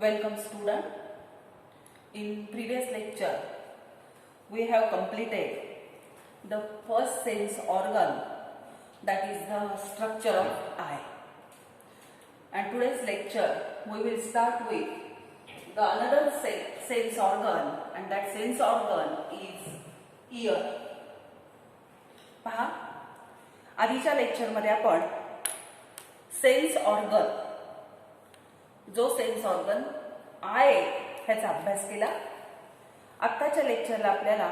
Welcome student. In previous lecture we have completed the first sense organ, that is the structure of eye. And today's lecture we will start with the another sense organ, and that sense organ is ear. पहा, आधीच्या lecture मध्ये आपण sense organ, जो sense organ आहे ह्याचा अभ्यास केला. आत्ताच्या लेक्चरला आपल्याला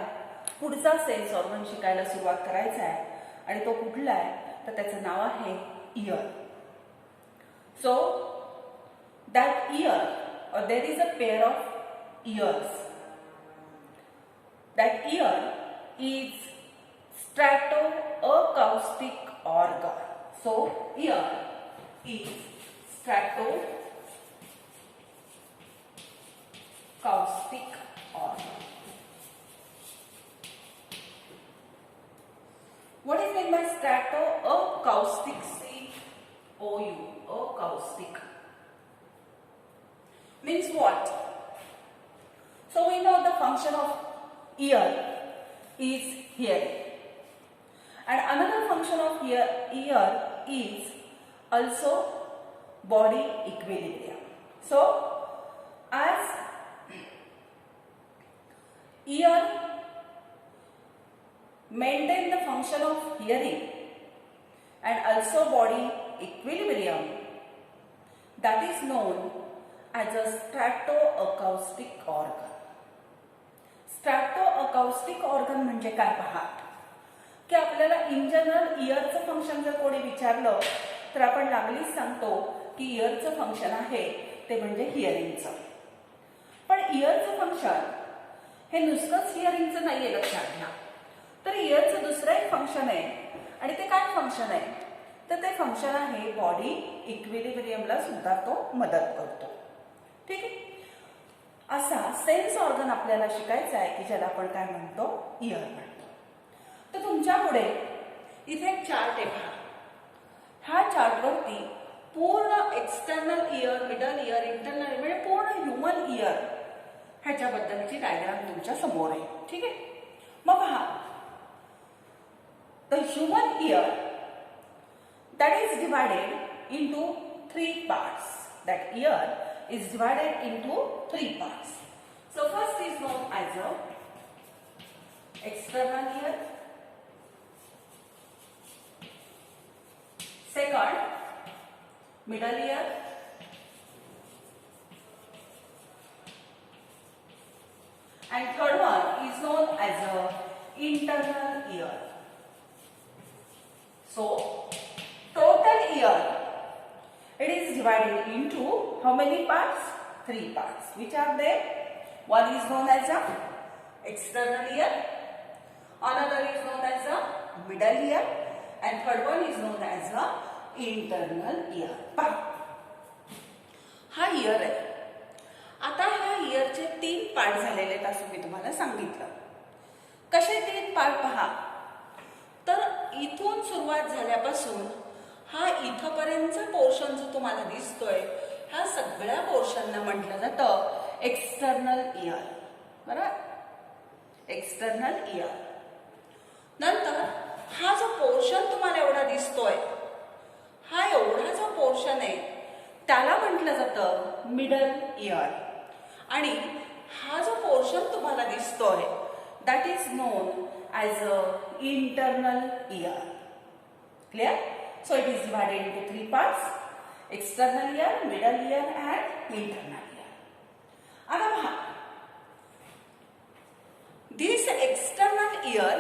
पुढचा सेन्स ऑर्गन शिकायला सुरुवात करायचा आहे, आणि तो कुठला आहे तर त्याचं नाव आहे year. So that year, or there is a pair of ears. That ear is stratoacoustic organ. So ear is stratoacoustic organ. What is meant by stratoacoustic? C-O-U, acoustic. Means what? So we know the function of ear is hearing, and another function of ear is also body equilibrium. So as ear maintain the function of hearing and also body equilibrium, that is known as a stratoacoustic organ. Stratoacoustic organ म्हणजे काय पहा, की आपल्याला in general इयरचं function जर कोणी विचारलं तर आपण लागलीच सांगतो की इयरचं फंक्शन आहे ते म्हणजे हिअरिंगचं. पण इयरचं फंक्शन हे नुसतंच हिअरिंगचं नाहीये, लक्षात घ्या. तर इयरचं दुसरं एक फंक्शन आहे, आणि ते काय फंक्शन आहे तर ते फंक्शन आहे बॉडी इक्विलिब्रियमला सुद्धा तो मदत करतो. ठीक आहे. असा सेन्स ऑर्गन आपल्याला शिकायचा आहे की ज्याला आपण काय म्हणतो, इयर म्हणतो. तर तुमच्या पुढे इथे एक चार्ट आहे पहा. ह्या चार्टवरती पूर्ण external year, middle year, internal म्हणजे पूर्ण ह्युमन इयर ह्याच्याबद्दलची डायग्राम तुमच्या समोर आहे. ठीक आहे. मग पहा, the human year that is divided into 3 parts. That ear is divided into 3 parts. So first is known as a external ear. Second, middle ear. And third one is known as a internal ear. So total ear, it is divided into how many parts? 3 parts. Which are there? One is known as a external ear, another is known as a middle ear, and third one is known as a internal ear. हा year आहे. आता ह्या इयरचे 3 part झालेले आहेत असं मी तुम्हाला सांगितलं. कसे 3 पार्ट पहा, तर इथून सुरुवात झाल्यापासून हा इथपर्यंतचा पोर्शन जो तुम्हाला दिसतोय, ह्या सगळ्या पोर्शनला म्हटलं जातं एक्सटर्नल इयर. बरोबर, एक्सटर्नल इयर. नंतर हा जो पोर्शन तुम्हाला एवढा दिसतोय, हा एवढा जो पोर्शन आहे त्याला म्हटलं जातं मिडल इयर, आणि हा जो पोर्शन तुम्हाला दिसतोय that is known as a internal year. Clear? So it is divided into 3 parts: external ear, middle ear and internal ear. आता पहा, this external ear,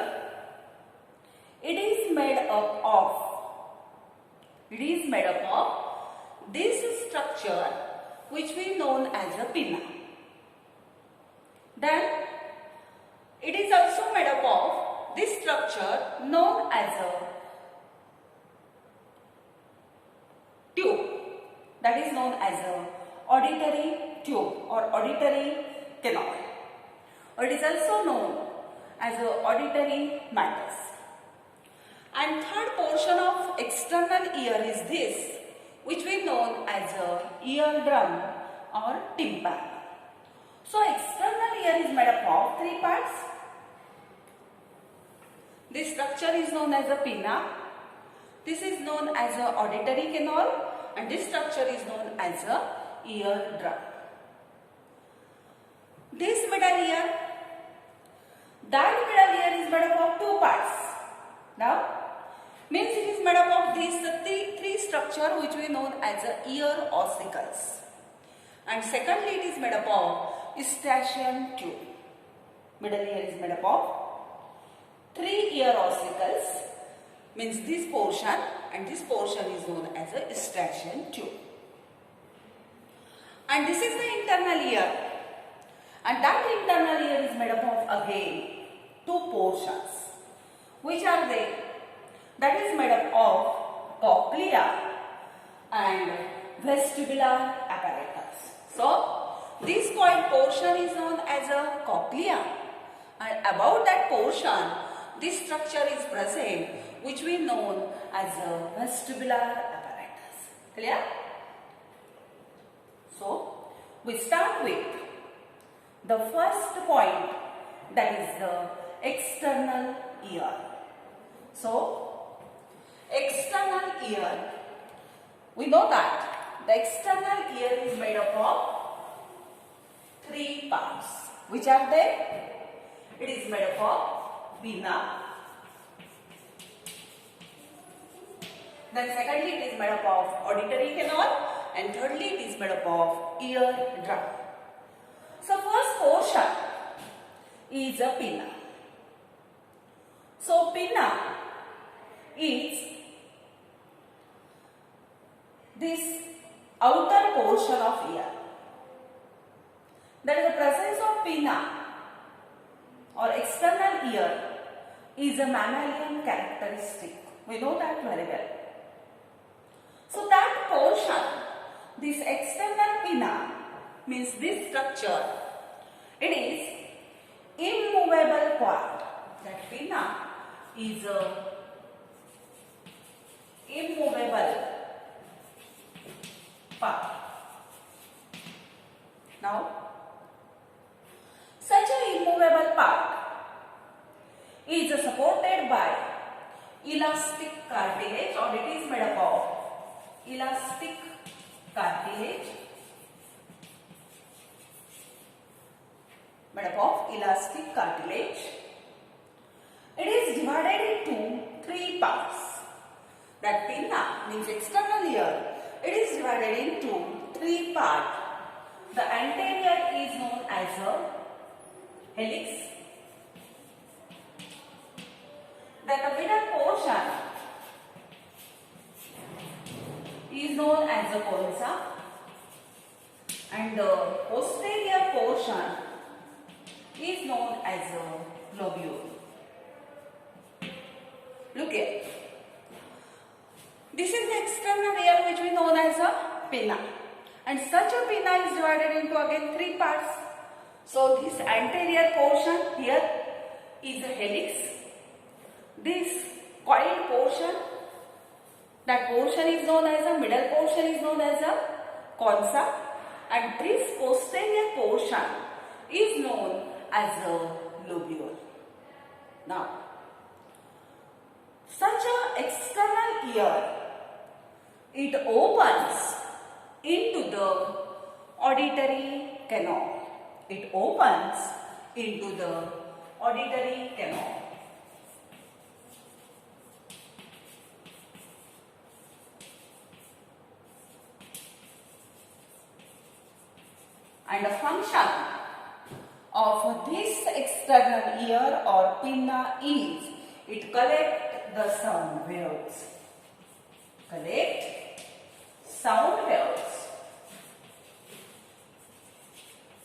it is made up of this structure which we known as a pinna. Then it is also made up of this structure known as a tube, that is known as a auditory tube or auditory canal. It is also known as a auditory matrix. And third portion of external ear is this, which we known as a eardrum or tympan. So external ear is made up of three parts. This structure is known as a pinna. This is known as a auditory canal, and this structure is known as a eardrum. This middle ear, that middle ear is made up of two parts. Now, means it is made up of these three structure which we known as a ear ossicles. And secondly, it is made up of eustachian tube. Middle ear is made up of three ear ossicles, means this portion, and this portion is known as a eustachian tube. And this is the internal ear, and that internal ear is made up of again two portions. Which are they? That is made up of cochlea and vestibular apparatus. So this point portion is known as a cochlea, and about that portion this structure is present which we known as a vestibular apparatus. Clear? So we start with the first point, that is the external ear. So external ear, we know that the external ear is made up of three parts. Which are they? It is made up of pinna. Then secondly, it is made up of auditory canal, and thirdly, it is made up of eardrum. So first portion is a pinna. So pinna is this outer portion of ear. That is, the presence of pinna or external ear is a mammalian characteristic. We know that very well. So that portion, this external pinna, means this structure, it is immovable part. That pinna is a immovable part. Now, such an immovable part is supported by elastic cartilage, or it is made up of elastic cartilage, made up of elastic cartilage. It is divided into three parts. That pinna means external ear. It is divided into three parts. The anterior is known as a helix. Then the middle portion is known as a concha, and the posterior portion is known as a lobule. Look here. This is the external ear which we know as a pinna, and such a pinna is divided into again three parts. So this anterior portion here is a helix. This coiled portion, that portion is known as a middle portion is known as a concha, and this posterior portion is known as a lobule. Now, such an external ear, it opens into the auditory canal. It opens into the auditory canal. And the function of this external ear or pinna is it collects the sound waves. Collect sound waves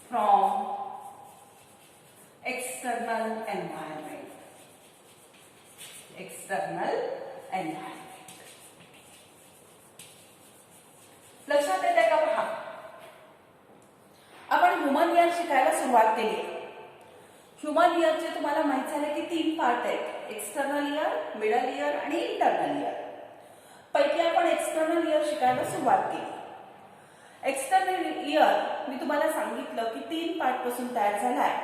from external environment. External environment. लक्षात येते का पहा? आपण human year शिकायला सुरुवात केली. Human इयरचे तुम्हाला माहित झाले की तीन पार्ट आहेत, एक्सटर्नल इयर, मिडल इयर आणि इंटरनल इयर. पैकी आपण एक्सटर्नल इयर शिकायला सुरुवात केली. एक्सटर्नल इयर मी तुम्हाला सांगितलं की 3 पार्ट पासून तयार झाला आहे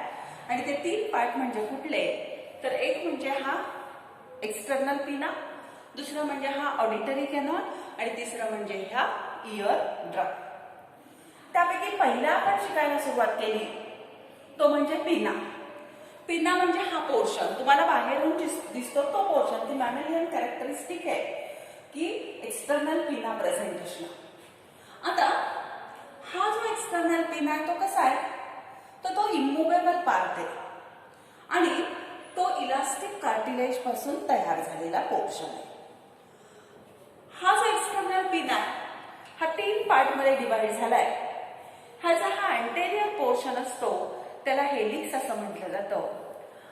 आणि ते 3 पार्ट म्हणजे कुठले, तर एक म्हणजे हा एक्सटर्नल पिना, दुसरं म्हणजे हा ऑडिटरी कॅनॉल आणि तिसरं म्हणजे ह्या इयर ड्रम. त्यापैकी पहिला आपण शिकायला सुरुवात केली तो म्हणजे पिना. पिना म्हणजे हा पोर्शन तुम्हाला बाहेरून दिसतो तो पोर्शन, ती मॅमेलियन कॅरेक्टरिस्टिक आहे की एक्सटर्नल पिना प्रेझेंटेशन. आता हा जो एक्सटर्नल पिना आहे तो कसा आहे, तर तो इमूव्हेबल पार्ट आहे आणि तो इलास्टिक कार्टिलेज पासून तयार झालेला पोर्शन आहे. हा जो एक्सटर्नल पिना आहे हा 3 पार्ट मध्ये डिवाइड झालाय. ह्याचा हा अँटेरियर पोर्शन असतो त्याला हेलिक्स असं म्हटलं जातं.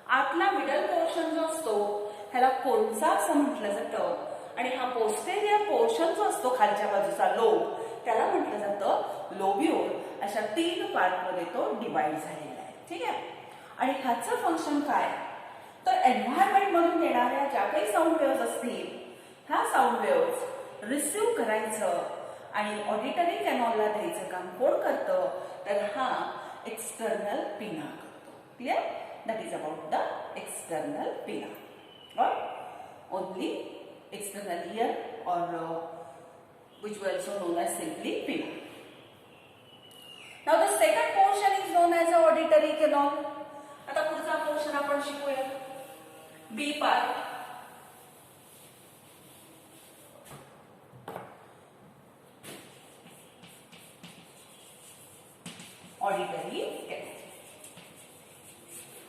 आतला मिडल पोर्शन जो असतो ह्याला कोन्सा असं म्हटलं जातं आणि हा पोस्टेरियर पोर्शन जो असतो खालच्या बाजूचा लोब त्याला म्हटलं जातं लोब्यूल. अशा 3 पार्ट मध्ये तो डिवाइड झालेला आहे. ठीक आहे. आणि ह्याचं फंक्शन काय, तर एन्व्हायरमेंट मधून येणाऱ्या ज्या काही साऊंड वेव्स असतील ह्या साऊंड वेव्स रिसीव्ह करायचं आणि ऑडिटरी कॅनॉलला द्यायचं काम कोण करतं, तर हा एक्सटर्नल पिना करतो. Clear? That is about the external pinna. Only external ear or which were also known as simply pinna. Now the second portion is known as the auditory canal. आता पुढचा portion आपण शिकूया. B part. Auditory canal.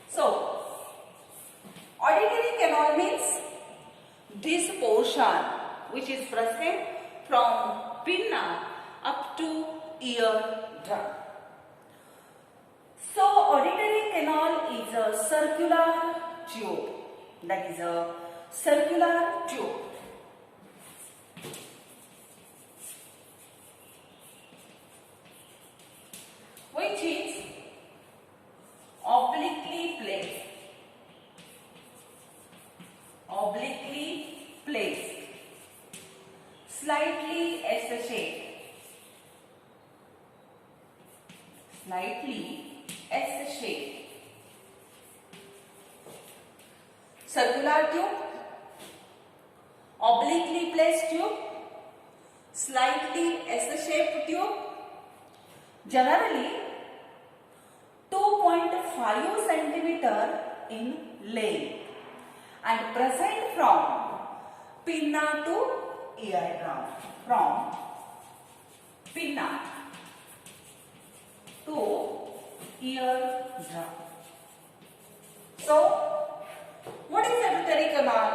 So auditory canal means this portion which is present from pinna up to eardrum. So auditory canal is a circular tube. That is a circular tube which is obliquely placed, slightly S-shaped, circular tube, obliquely placed tube, slightly S-shaped tube, generally 2.5 centimeter in length and present from pinna to eardrum. From pinna to eardrum. So, what is auditory canal?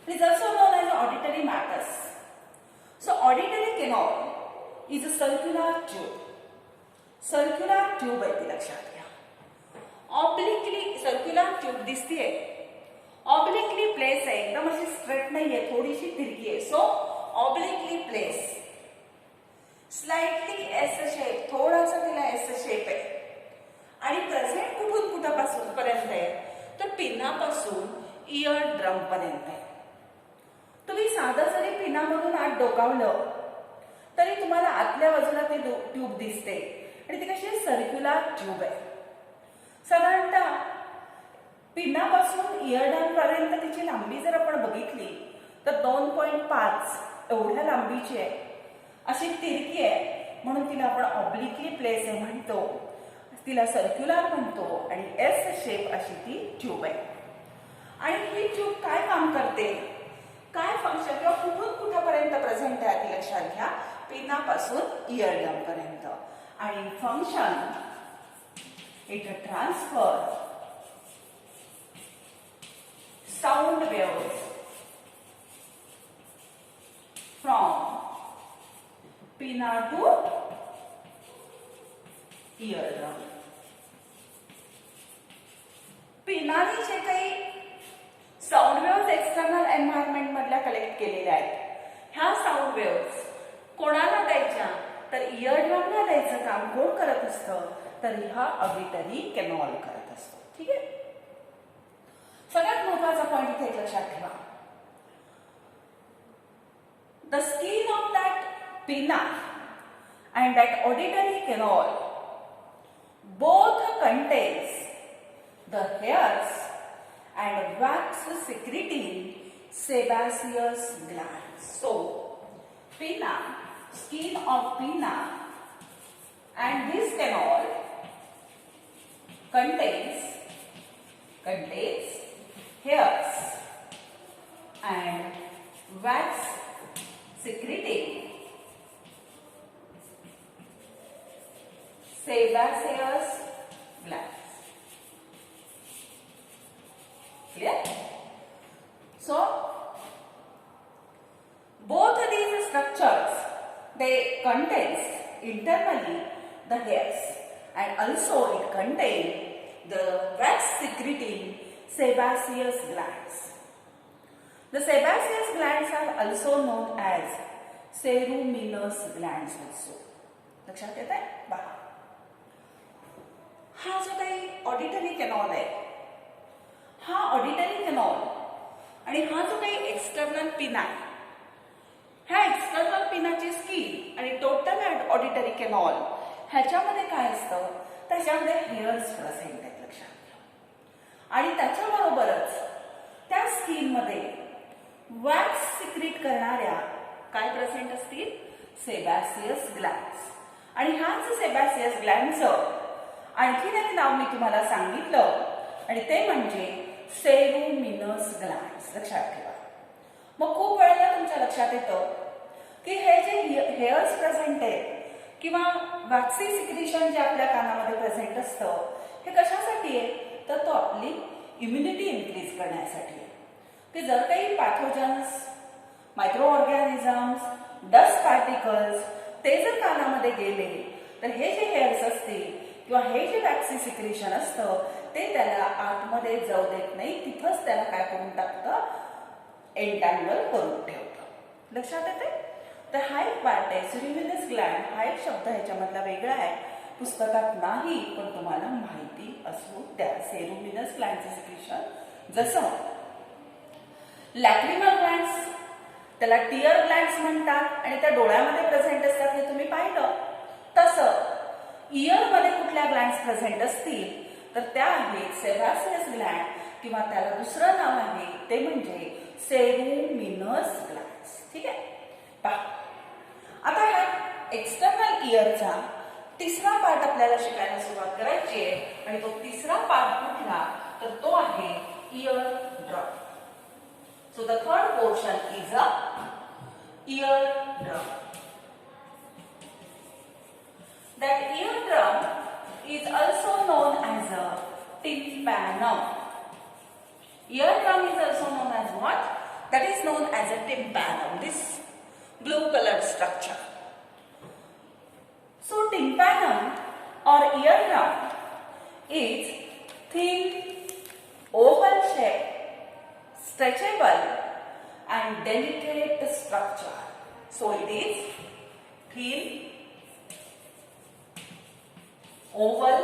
It is also known as auditory matrix. So, auditory canal is a circular tube. Circular tube आहे ती लक्षात घ्या. Obliquely circular tube दिसतीये, obliquely place आहे, एकदम अशी straight नाहीये, थोडीशी तिरकी आहे. So obliquely place, slightly S shape, थोडासा तिला एस शेप आहे आणि प्रेझेंट कुठून कुठापासून पर्यंत आहे, तर पिनापासून इयर ड्रम पर्यंत आहे. तुम्ही साधं जरी पिनामधून आत डोकावलं तरी तुम्हाला आतल्या बाजूला ते ट्यूब दिसते आणि ती कशी सर्क्युलर ट्यूब आहे. साधारणतः पिनापासून इयरडम पर्यंत तिची लांबी जर आपण बघितली तर 2.5 एवढ्या लांबीची आहे. अशी तिरकी आहे म्हणून तिला आपण ऑब्लिकली प्लेस आहे म्हणतो, तिला सर्क्युलर म्हणतो आणि एस शेप अशी ती ट्यूब आहे. आणि ही ट्यूब काय काम करते, काय फंक्शन किंवा कुठून कुठपर्यंत प्रेझेंट आहे ती लक्षात घ्या. पिनापासून इयरडम पर्यंत. आणि function it transfer sound waves from पिना टू इयरड्रम. पिनाने जे काही साऊंड वेव्स एक्सटर्नल एन्व्हायरमेंट मधल्या कलेक्ट केलेल्या आहेत, ह्या साऊंड वेव्स कोणाला द्यायच्या, तर इयरड्रमला द्यायचं काम कोण करत असतं, तर हा ऑडिटरी कॅनॉल करत असतो. ठीक आहे. सगळ्यात महत्वाचा पॉइंट इथे लक्षात ठेवा. द स्किन ऑफ दॅट पिना and that auditory canal both contains the hairs and wax secreting sebaceous glands. So, pinna, skin of pinna and this canal contains hairs and wax secreting sebaceous glands. Clear? So, both these structures, they contains internally the hairs and also it contains the wax secreting sebaceous glands. The sebaceous glands are also known as ceruminous glands also. लक्षात येत आहे? बघा, हा जो काही auditory canal आहे, हा auditory canal आणि हा जो काही एक्सटर्नल पिन आहे, ह्या एक्सटर्नल पिनाची स्किन आणि टोटल ऑडिटरी कॅनॉल ह्याच्यामध्ये काय असतं, त्याच्यामध्ये हेअर्स प्रेझेंट आहेत लक्षात घ्या. आणि त्याच्याबरोबरच त्या स्किनमध्ये वॅक्स सिक्रीट करणाऱ्या काय प्रेझेंट असतील, सेबॅसियस ग्लँड्स. आणि ह्याच सेबॅसियस ग्लँडचं आणखीन एक नाव मी तुम्हाला सांगितलं आणि ते म्हणजे सेरुमिनस ग्लँड्स. लक्षात ठेवा. मग खूप वेळेला तुमच्या लक्षात येतं की हे जे हेअर्स प्रेझेंट आहेत किंवा वॅक्सी सिक्रिशन जे आपल्या कानामध्ये प्रेझेंट असतं, हे कशासाठी आहे, तर तो आपली इम्युनिटी इन्क्रीज करण्यासाठी आहे. की जर काही pathogens, micro organisms, dust particles ते जर कानामध्ये गेले तर हे जे हेअर्स असतील किंवा हे जे वॅक्सी सिक्रिशन असतं ते त्याला आतमध्ये जाऊ देत नाही, तिथंच त्याला काय करून टाकतं, एन्टँगल करून ठेवतं. लक्षात येते? तर हा एक पार्ट आहे सेरुमिनस ग्लँड. हा एक शब्द ह्याच्यामधला वेगळा आहे, पुस्तकात नाही, पण तुम्हाला माहिती असू द्या. सेरुमिनस ग्लँडचे सिक्रिशन जसं लॅक्रिमल ग्लँड्स, त्याला टियर ग्लँड्स म्हणतात आणि त्या डोळ्यामध्ये प्रेझेंट असतात हे तुम्ही पाहिलं. तसं इयरमध्ये कुठल्या ग्लँड्स प्रेझेंट असतील तर त्या आहेत सेबॅसियस ग्लँड किंवा त्याला दुसरं नाव आहे ते म्हणजे सेरुमिनस ग्लँड्स. ठीक आहे. पहा, आता ह्या एक्सटर्नल इयरचा तिसरा पार्ट आपल्याला शिकायला सुरुवात करायची आहे आणि तो तिसरा पार्ट कुठला, तर तो आहे year drum. So the third portion is a year drum. That eardrum is also known as a tympanum. Eardrum is also known as what? That is known as a tympanum. This blue colored structure. So tympanum or eardrum is thin, oval shape, stretchable and delicate structure. So it is thin, oval,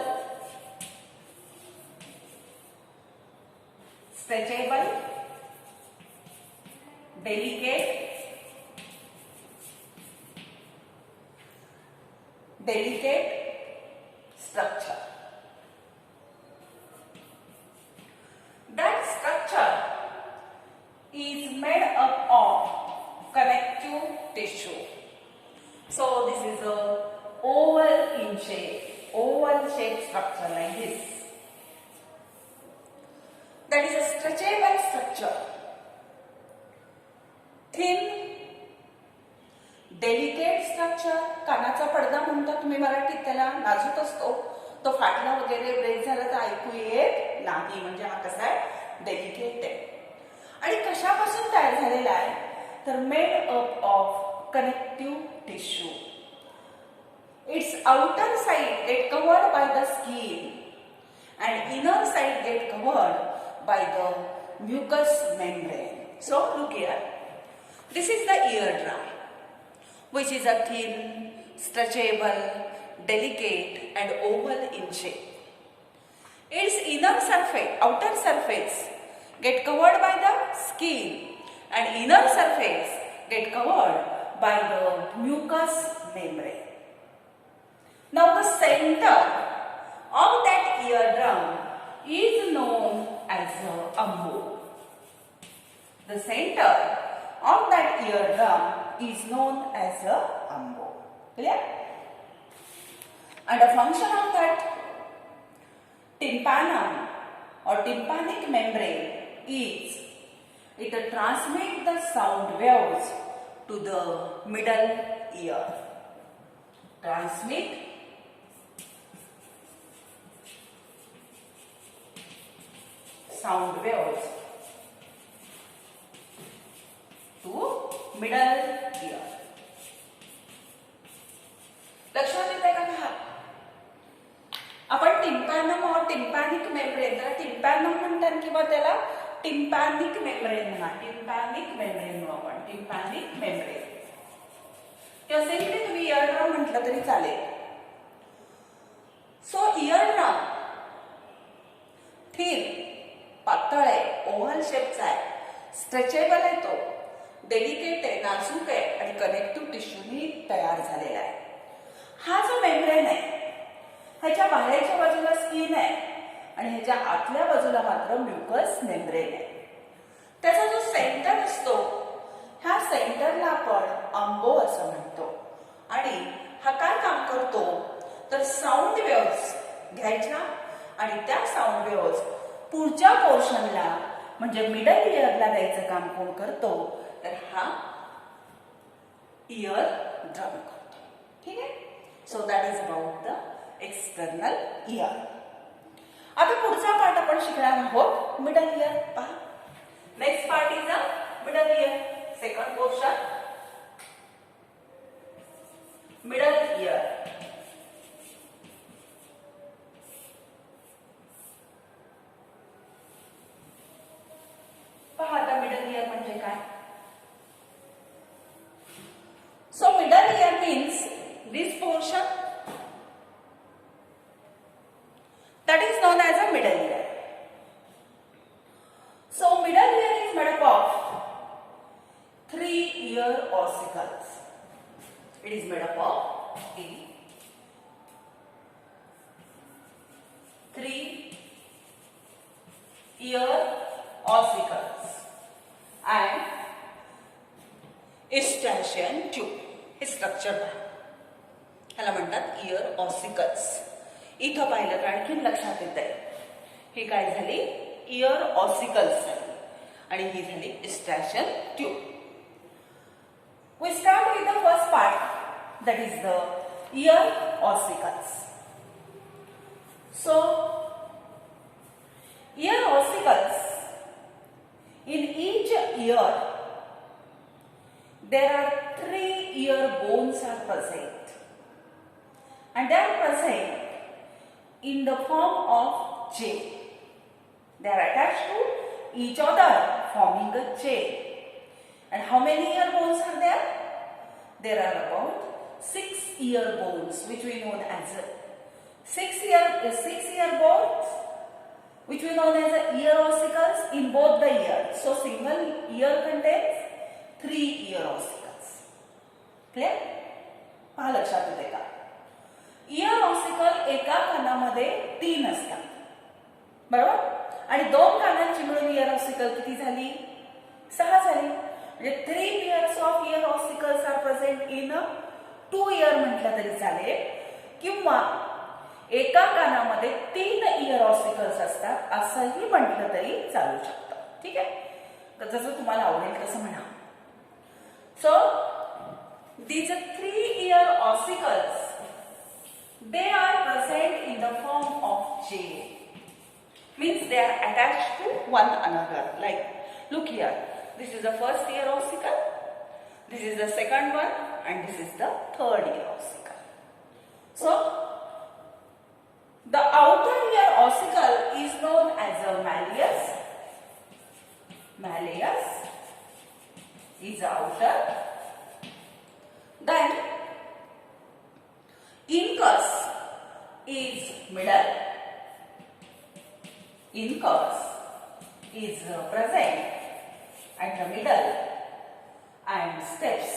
stretchable, delicate structure. That structure is made up of connective tissue. So this is a oval in shape. Oval shaped structure like this. That is a stretchable structure. Thin, delicate structure. कानाचा पडदा म्हणता तुम्ही मराठीत त्याला, नाजूक असतो, तो फाटला वगैरे break झाला तर ऐकू येत नाही, म्हणजे हा कसा आहे, डेलिकेट आहे. आणि कशापासून तयार झालेला आहे, तर made up of connective tissue. Its outer side get covered by the skin and inner side get covered by the mucous membrane. So look here. This is the eardrum, which is a thin, stretchable, delicate and oval in shape. Its outer surface get covered by the skin and inner surface get covered by the mucous membrane. center of that eardrum is known as a umbo. The center of that eardrum is known as a umbo. Clear? And a function of that tympanum or tympanic membrane is it transmits the sound waves to the middle ear. Transmit sound waves to middle ear. लक्षात येते का पहा? आपण टिम्पॅनम और टिम्पॅनिक membrane, त्याला टिम्पॅनम म्हणतात किंवा त्याला टिम्पॅनिक मेम्ब्रेन म्हणा. टिम्पॅनिक मेम्ब्रेन म्हणू आपण. टिम्पॅनिक मेम्ब्रेन किंवा सिंपली तुम्ही इयरड्रम म्हटलं तरी चालेल. सो इयरड्रम थिन, पातळ आहे, ओव्हल शेपचा आहे, स्ट्रेचेबल आहे, तो डेलिकेट आहे, नाजूक आहे आणि कनेक्टिव्ह टिश्यूनी तयार झालेला आहे. हा जो मेम्ब्रेन आहे ह्याच्या बाहेरच्या बाजूला स्किन आहे आणि ह्याच्या आतल्या बाजूला मात्र म्युकस मेम्ब्रेन आहे. त्याचा जो सेंटर असतो ह्या सेंटरला आपण अंबो असं म्हणतो. आणि हा काय काम करतो तर साऊंड वेव्स घ्यायच्या आणि त्या साऊंड वेव्स पुढच्या पोर्शनला म्हणजे मिडल इयरला द्यायचं काम कोण करतो तर हा इयर ड्रम करतो. ठीक आहे. So that is about the external year. आता पुढचा पार्ट आपण शिकणार आहोत मिडल इयर. पहा, next part is the middle year. Second portion middle year. पहा आता मिडल इयर म्हणजे काय. So middle year means this portion that is known as a middle ear. So middle ear is made up of 3 ear ossicles. It is made up of 3 ear ossicles and eustachian tube. हे structure पहा, ह्याला म्हणतात year ossicles. इथं पाहिलं तर आणखीन लक्षात येत आहे. ही काय झाली इयर ऑसिकल्स झाली आणि ही झाली eustachian tube. We start with the first part, that is the ear ossicles. So ear ossicles, in each ear there are 3 ear bones are present and they are present in the form of J. They are attached to each other forming a J. And how many ear bones are there? There are about 6 ear bones which we know as 6 ear bones which we know as ear ossicles in both the ears. So single ear contains 3 ear ossicles. Clear? पहा लक्षात येते का. Year ossicle एका कानामध्ये 3 असतात बरोबर आणि 2 कानांची मिळून इयर ऑसिकल किती झाली 6 झाली. म्हणजे 3 pairs of ear ossicles are present in 2 ear म्हटलं तरी चालेल किंवा एका कानामध्ये 3 इयर ऑसिकल्स असतात असंही म्हटलं तरी चालू शकतं. ठीक आहे. तर जसं तुम्हाला आवडेल तसं म्हणा. So these 3 ear ossicles, they are present in the form of J. Means they are attached to one another. Like look here, this is the first ear ossicle, this is the second one, and this is the third ear ossicle. So the outer ear ossicle is known as a malleus. Malleus is outer. Then incus is middle. Incus is present at the middle and steps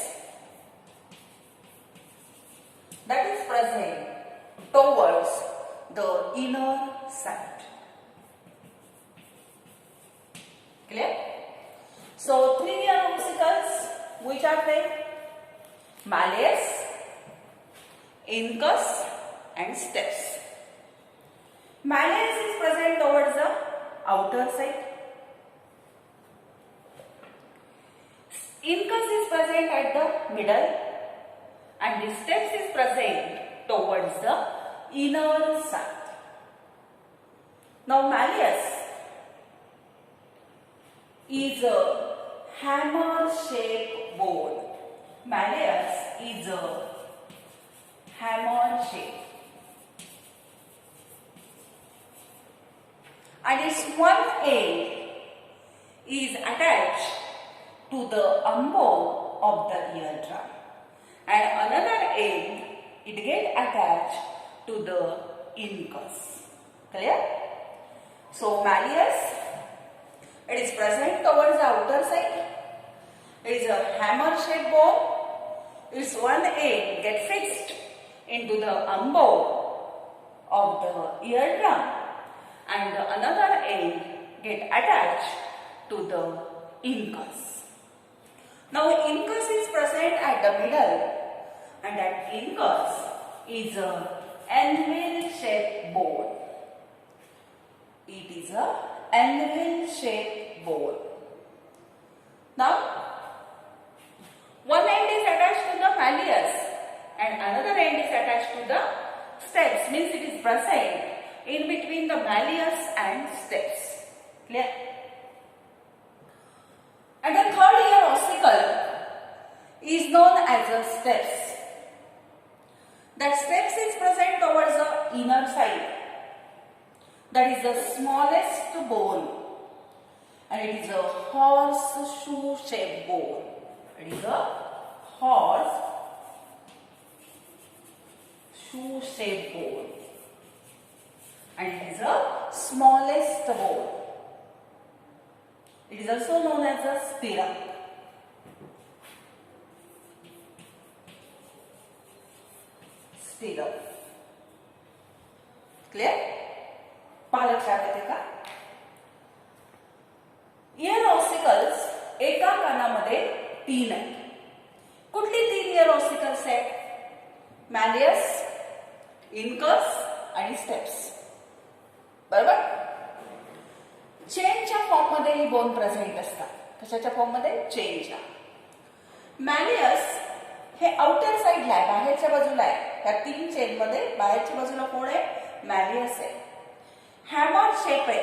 that is present toward inner side. Clear? So 3 ear ossicles, which are they? Malleus, incus and stapes. Malleus is present towards the outer side. Incus is present at the middle and the stapes is present towards the inner side. Now malleus is a hammer-shaped bone. Malleus is a hammer-shaped. And its one end is attached to the umbo of the eardrum. And another end, it gets attached to the incus. Clear? So malleus, it is present towards the outer side. It is a hammer-shaped bone. Its one end gets fixed into the umbo of the eardrum, and the another end get attached to the incus. Now incus is present at the middle, and that incus is a anvil-shaped bone. It is a anvil-shaped bone. Now, one end is attached to the malleus and another end is attached to the stapes. Means it is present in between the malleus and stapes. Clear? And the third ear ossicle is known as the stapes. That stapes is present towards the inner side. That is the smallest bone, and it is a horseshoe-shaped bone. It is a horseshoe-shaped bone, and it is the smallest bone. It is also known as a stirrup. Stirrup. Clear? पहा लक्षात येते का? Year ossicles एका कानामध्ये 3 आहेत. कुठली 3 year ossicles आहेत? मॅलियस, incus आणि स्टेप्स. बरोबर? चेनच्या फॉर्म मध्ये ही बोन प्रेझेंट असतात. कशाच्या फॉर्म मध्ये? चेनच्या. मॅलियस हे आउटर साइडला आहे, बाहेरच्या बाजूला आहे. या 3 चेन मध्ये बाहेरच्या बाजूला कोण आहे? मॅलियस आहे. हॅमर शेप आहे,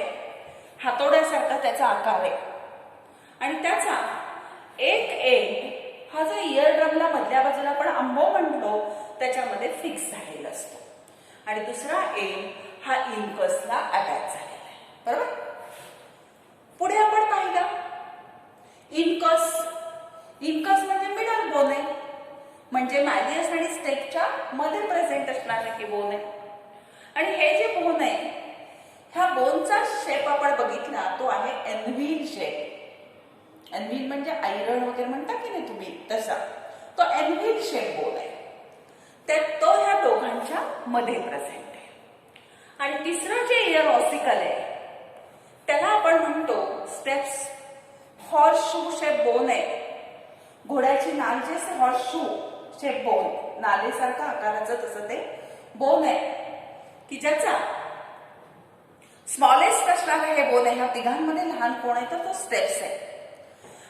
हातोड्यासारखा त्याचा आकार आहे. आणि त्याचा एक एंड हा जो इयरड्रमला मधल्या बाजूला आपण अंबो म्हणतो त्याच्यामध्ये फिक्स झालेला असतो, आणि दुसरा एंड हा इनकसला अटॅच झालेला आहे. बरोबर? पुढे आपण पाहिलं इनकस. इनकस म्हणजे मिडल बोन आहे, म्हणजे मॅलियस आणि स्टेपच्या मध्ये प्रेझेंट असणारे हे बोन आहे. आणि हे जे बोन आहे, ह्या बोनचा शेप आपण बघितला तो आहे एनव्हील शेप. एनव्हील म्हणजे आयरन वगैरे म्हणता की नाही तुम्ही, तसा तो एनव्हील शेप बोन आहे. त्यात तो ह्या दोघांच्या मध्ये प्रेझेंट आहे. आणि तिसरं जे इयर ऑसिकल आहे त्याला आपण म्हणतो steps. Horse shoe shape bone आहे. घोड्याची नाल जे हॉर्स शू शेप बोन, नालेसारखा आकाराचं तसं ते बोन आहे, की ज्याचा स्मॉलेस्ट असणारा हे बोन आहे. ह्या तिघांमध्ये लहान कोण आहे तर तो स्टेप्स आहे.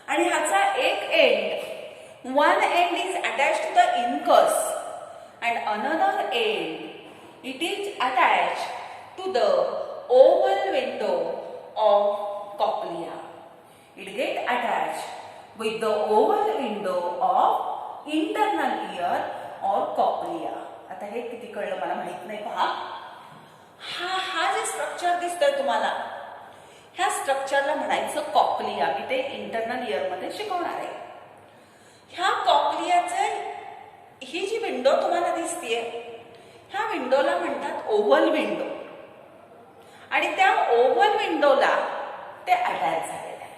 आणि ह्याचा एक end, one end is attach to the incus and another end it is attach to the oval window of cochlea. It get attach with the oval window of internal ear और cochlea. आता हे किती कळलं मला माहित नाही. पहा, हा जे स्ट्रक्चर दिसतंय तुम्हाला, ह्या स्ट्रक्चरला म्हणायचं कॉक्लिया. मी ते इंटरनल इयर मध्ये शिकवणार आहे. ह्या कॉक्लियाचं ही जी विंडो तुम्हाला दिसतीये, ह्या विंडोला म्हणतात ओव्हल विंडो. आणि त्या ओव्हल विंडोला ते अटॅच झालेलं आहे.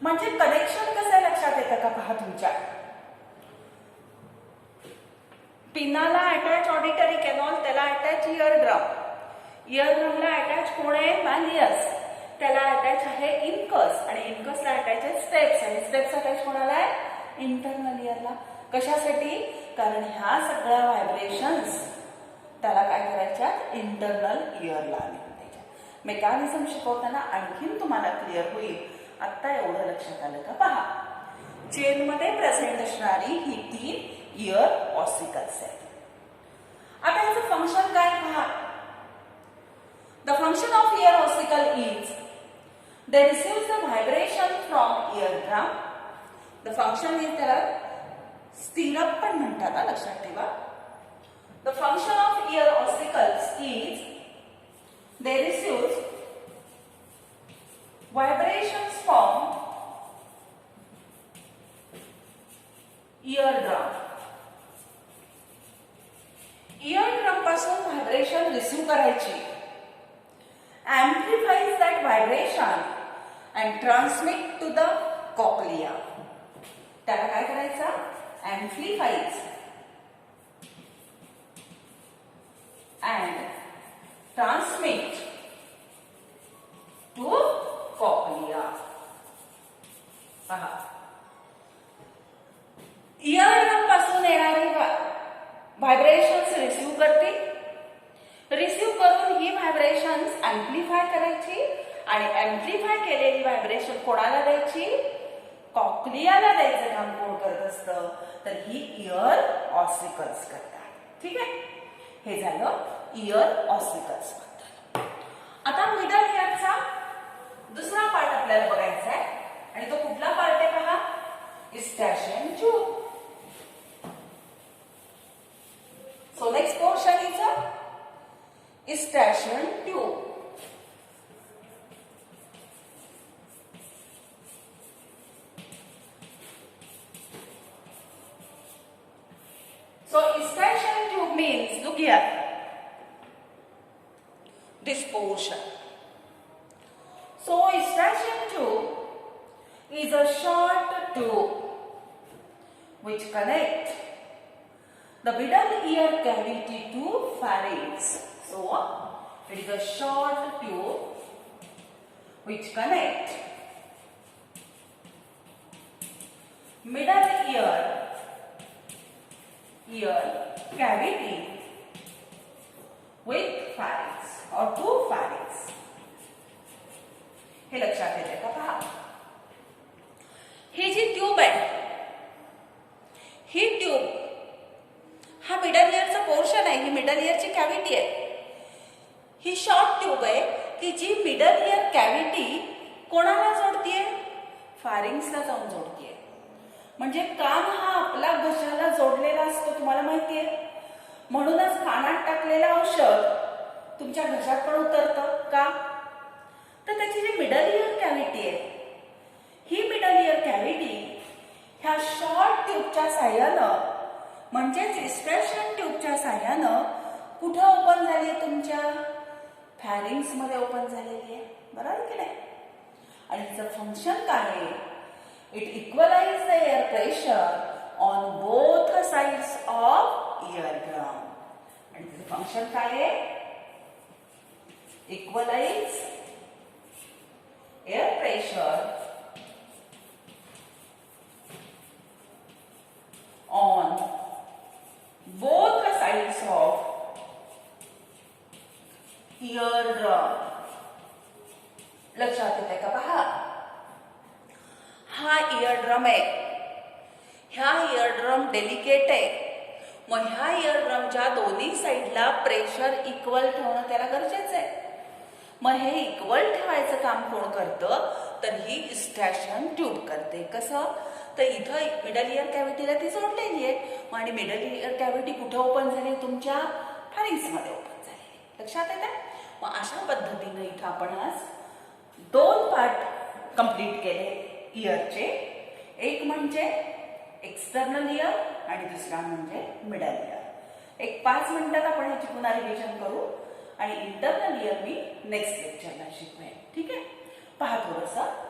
म्हणजे कनेक्शन कसं लक्षात येतं का? पहा, तुमच्या पिनाला अटॅच ऑडिटरी कॅनॉल, त्याला अटॅच इयर ड्रम. इयर ड्रमला अटॅच कोण आहे मॅलियस, त्याला अटॅच आहे इनकस आणि इनकसला अटॅच आहे स्टेप्स आणि स्टेप्स अटॅच कोणाला आहे इंटरनल इयरला. कशासाठी? कारण ह्या सगळ्या व्हायब्रेशन्स त्याला काय करायच्या इंटरनल इयरला द्यायच्या. मेकॅनिझम शिकवताना आणखीन तुम्हाला क्लिअर होईल. आत्ता एवढं लक्षात आलं का पहा. चेनमध्ये प्रेझेंट असणारी ही 3 इयर ऑसिकल्स आहेत. आता याचं फंक्शन काय पहा. The function of ear ossicle is they receive the vibration from eardrum. The function is त्याला स्थिरप पण म्हणतात, लक्षात ठेवा. The function of ear ossicles is they receive vibrations from eardrum. Eardrum पासून व्हायब्रेशन रिसीव्ह करायची, amplifies that vibration and transmit to the cochlea. त्याला काय करायचं? amplifies and transmit to cochlea. पहा, इयरड्रम पासून येणारे व्हायब्रेशन्स रिसीव्ह करते, रिसीव्ह करून ही व्हायब्रेशन्स अँप्लिफाय करायची आणि अँप्लिफाय केलेली व्हायब्रेशन कोणाला द्यायची? कॉक्लियाला द्यायचं काम कोण करत असतं? तर ही इयर ऑसिकल्स करतात. ठीक आहे, हे झालं इयर ऑसिकल्स बद्दल. आता मिडल इयरचा दुसरा पार्ट आपल्याला बघायचा आहे आणि तो कुठला पार्ट आहे पहा. Eustachian tube. So next portion is Eustachian tube. So Eustachian tube means, look here, this portion. So Eustachian tube is a short tube which connect the middle ear cavity to pharynx. So, it is a short tube which connect middle ear cavity with pharynx or to pharynx. हे लक्षात येते का पहा. ही जी tube आहे, ही tube हा middle इयरचा portion आहे, ही middle इयरची cavity आहे. ही short tube आहे की जी मिडल इयर कॅव्हिटी कोणाला जोडतीये? फॅरिंग्सला जाऊन जोडतीये. म्हणजे कान हा आपला घशाला जोडलेला असतो, तुम्हाला माहितीये. म्हणूनच कानात टाकलेलं औषध तुमच्या घशात पण उतरतं का? तर त्याची जी मिडल इयर कॅव्हिटी आहे, ही मिडल इयर कॅव्हिटी ह्या शॉर्ट ट्यूबच्या साह्यानं म्हणजेच इस्ट्रॅशियन ट्यूबच्या साह्यानं कुठं ओपन झाली आहे? तुमच्या फॅरिंग्स मध्ये ओपन झालेली आहे, बरोबर की नाही. आणि तिचं फंक्शन काय आहे? It equalise the air pressure on both sides of eardrum. आणि तिचं फंक्शन काय आहे? Equalise air pressure on both the sides of eardrum. लक्षात येते का पहा. हा इयरड्रम आहे, ह्या इयरड्रम डेलिकेट आहे. मग ह्या इयरड्रमच्या दोन्ही साईडला प्रेशर इक्वल ठेवणं त्याला गरजेचं आहे. मग हे इक्वल ठेवायचं काम कोण करतं? तर ही इस्टॅशियन ट्यूब करते. कसं? तर इथं मिडल इयर कॅव्हिटीला ती जोडलेली आहे आणि मिडल इयर कॅव्हिटी कुठे ओपन झाली? तुमच्या फॅरिंग्समध्ये ओपन झाली. लक्षात येते. मग अशा पद्धतीने इथं आपण आज 2 पार्ट कंप्लीट केले इयरचे. एक म्हणजे एक्सटर्नल इयर आणि दुसरा म्हणजे मिडल इयर. एक 5 मिनिटात आपण ह्याची पुन्हा रिव्हिजन करू आणि इंटरनल इयर मी नेक्स्ट लेक्चरला शिकवेन. ठीक आहे, पहा थोडंसं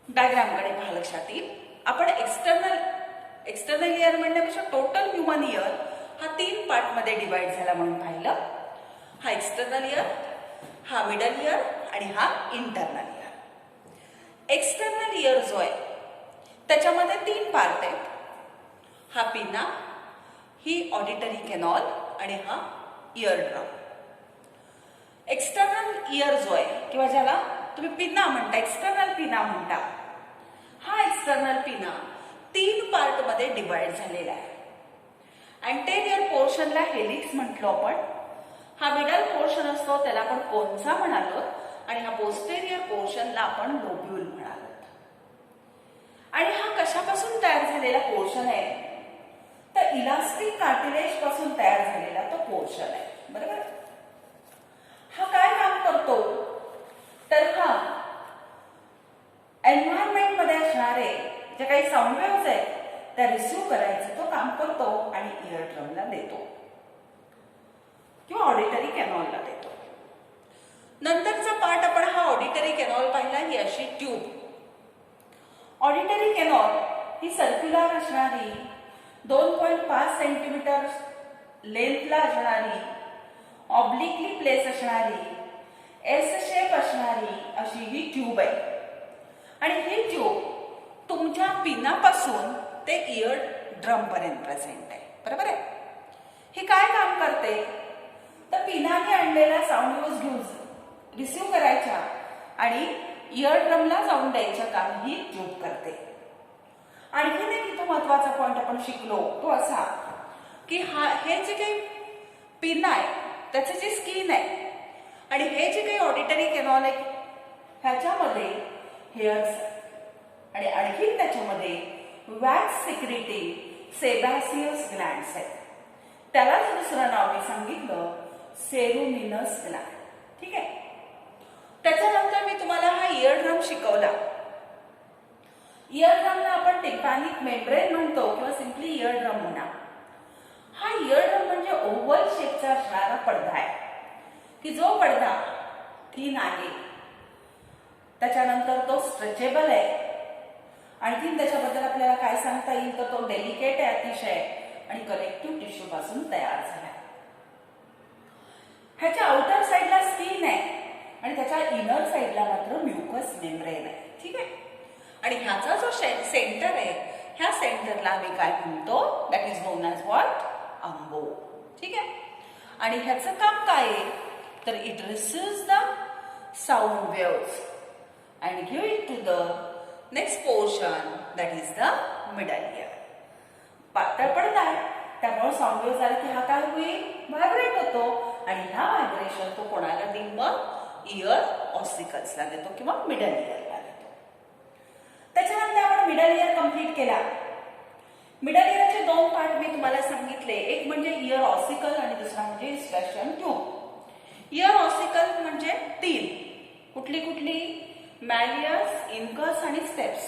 डायग्रामकडे पहा, लक्षात येईल. आपण एक्सटर्नल इयर म्हणण्यापेक्षा टोटल ह्युमन इयर हा 3 पार्टमध्ये डिवाइड झाला म्हणून पाहिलं. हा एक्सटर्नल इयर, हा मिडल इयर आणि हा इंटरनल इयर. एक्सटर्नल इयर जो आहे त्याच्यामध्ये 3 पार्ट आहेत. हा पिना, ही ऑडिटरी कॅनॉल आणि हा इयर ड्रम. एक्सटर्नल इयर जो आहे किंवा ज्याला तुम्ही पिना म्हणता, एक्सटर्नल पिना म्हणता, हा एक्सटर्नल पिना 3 पार्टमध्ये डिवाइड झालेला आहे. अँटेरियर पोर्शनला हेलिक्स म्हटलो आपण, हा मिडल पोर्शन असतो त्याला आपण कोन्झा म्हणालो आणि हा पोस्टेरियर पोर्शनला आपण लोब्यूल म्हणालो. आणि हा कशापासून तयार झालेला पोर्शन आहे तर इलास्टिक कार्टिलेज पासून तयार झालेला तो पोर्शन आहे. बरोबर. हा काय काम करतो तर हा एन्व्हायरमेंट मध्ये असणारे जे काही साऊंड वेव्हज आहेत त्या रिसिव्ह करायचं तो काम करतो आणि इयर ड्रमला देतो किंवा ऑडिटरी कॅनॉलला देतो. नंतरचा पार्ट आपण हा ऑडिटरी कॅनॉल पाहिला. ही अशी ट्यूब. ऑडिटरी कॅनॉल ही सर्क्युलर असणारी 2.5 सेंटीमीटर लेंथला असणारी, ऑब्लिकली प्लेस असणारी, एस शेप असणारी अशी ही ट्यूब आहे. आणि ही ट्यूब तुमच्या पिनापासून ते इयर ड्रम पर्यंत प्रेझेंट आहे. बरोबर आहे. हे काय काम करते तर पिनाने आणलेला साऊंड वेव्हज घेऊन रिसिव्ह करायच्या आणि इयर ड्रमला जाऊन द्यायचं काम ही ट्यूब करते. आणखीन एक इथं महत्वाचा पॉइंट आपण शिकलो तो असा की हे जे काही पिन आहे त्याचे जे स्किन आहे आणि हे जे काही ऑडिटरी कॅनॉल आहे ह्याच्यामध्ये हेअर्स आणि आणखीन त्याच्यामध्ये वॅक्स सिक्रेटिंग सेबॅसियस ग्लँड्स आहेत. त्यालाच दुसरं नाव मी सांगितलं सेरुमिनस ग्लँड. ठीक आहे. त्याच्यानंतर मी तुम्हाला हा इयर ड्रम शिकवला. इयर ड्रमला आपण टिम्पॅनिक मेम्ब्रेन म्हणतो किंवा सिम्पली इयर ड्रम म्हणा. हा इयर ड्रम म्हणजे ओव्हल शेपचा असणारा पडदा आहे की जो पडदा थिन आहे, त्याच्यानंतर तो स्ट्रेचेबल आहे. आणखीन त्याच्याबद्दल आपल्याला काय सांगता येईल तर तो डेलिकेट आहे अतिशय आणि कनेक्टिव्ह टिश्यू पासून तयार झाला आहे. ह्याच्या आउटर साइडला स्किन आहे आणि त्याच्या इनर साइडला मात्र म्युकस मेम्ब्रेन आहे. ठीक आहे. आणि ह्याचा जो सेंटर आहे ह्या सेंटरला आम्ही काय म्हणतो that is known as what umbo. ठीक आहे. आणि ह्याचं काम काय आहे तर it receives the sound waves and give it to the next portion that is the middle ear. पातळ पडदा आहे त्यामुळे साऊंड वेव्ह झाला की हा काय होईल व्हायब्रेट होतो आणि हा व्हायब्रेशन तो कोणाला देईल मग इयर ऑसिकल्सला देतो किंवा मिडल इयरला देतो. त्याच्यानंतर आपण मिडल इयर कंप्लीट केला. मिडल इयरचे 2 पार्ट मी तुम्हाला सांगितले. एक म्हणजे इयर ऑसिकल आणि दुसरा म्हणजे इस्ट्रॅशन ट्यूब. इयर ऑसिकल म्हणजे 3. कुठली कुठली मॅलियस, इनकस आणि स्टेप्स.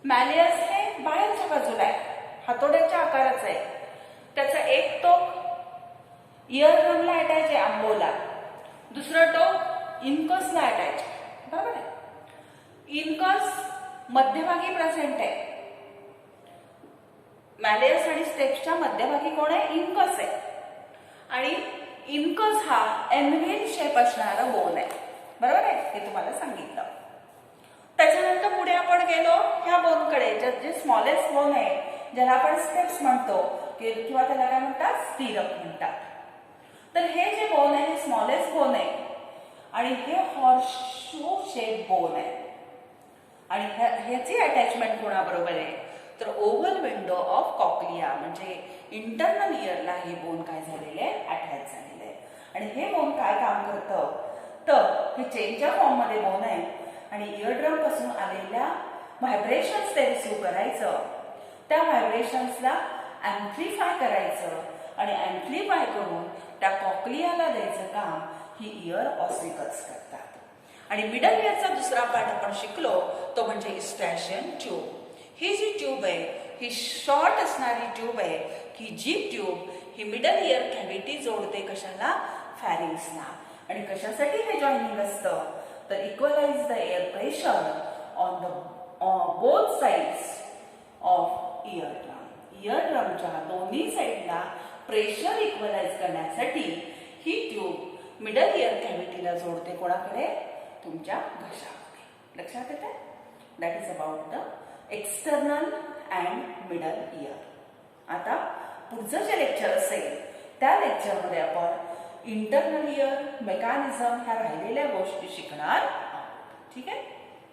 मॅलियस हे बाहेरच्या बाजूला आहे, हातोड्याच्या आकाराचं आहे. त्याचा एक टोक इयर ड्रमला अटॅच आहे अंबोला, दुसरं टोक इनकसला अटॅच आहे. बरोबर आहे. इनकस मध्यभागी प्रेझेंट आहे. मॅलियस आणि स्टेप्सच्या मध्यभागी कोण आहे इनकस आहे आणि इनकस हा एनव्हिल शेप असणारा बोन आहे. बरोबर आहे. हे तुम्हाला सांगितलं. त्याच्यानंतर पुढे आपण गेलो ह्या बोनकडे जे स्मॉलेस्ट बोन आहे ज्याला आपण स्टेप्स म्हणतो किंवा त्याला काय म्हणतात स्टिरअप म्हणतात. तर हे जे बोन आहे हे स्मॉलेस्ट बोन आहे आणि हे हॉर्सशू शेप बोन आहे. आणि ह्याची अटॅचमेंट कोणाबरोबर आहे तर ओव्हल विंडो ऑफ कॉक्लिया म्हणजे इंटरनल इयरला हे बोन काय झालेले आहे अटॅच झालेले आहे. आणि हे बोन काय काम करतं तर हे चेनच्या फॉर्म मध्ये बोन आहे आणि इयरड्रम पासून आलेल्या व्हायब्रेशन्स ते रिसिव्ह करायचं, त्या व्हायब्रेशन्सला ॲम्प्लिफाय करायचं आणि ॲम्प्लिफाय करून त्या कॉक्लियाला द्यायचं काम ही इयर ऑसिकल्स करतात. आणि मिडल इयरचा दुसरा पार्ट आपण शिकलो तो म्हणजे इस्ट्रॅशन ट्यूब. ही जी ट्यूब आहे ही शॉर्ट असणारी ट्यूब आहे की जी ट्यूब ही मिडल इयर कॅव्हिटी जोडते कशाला फॅरिंग्सला. आणि कशासाठी हे जॉईनिंग असतं तर equalise the air pressure on the both sides of ear drum. Ear ड्रमच्या दोन्ही साईडला प्रेशर इक्वलाइज करण्यासाठी ही ट्यूब मिडल इयर कॅव्हिटीला जोडते. कोणाकडे? तुमच्या घशाकडे. लक्षात येते? That is about the external and middle ear. आता पुढचं जे लेक्चर असेल त्या लेक्चरमध्ये आपण इंटरनल इयर, मेकॅनिझम ह्या राहिलेल्या गोष्टी शिकणार आहोत. ठीक आहे?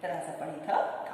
तर आज आपण इथं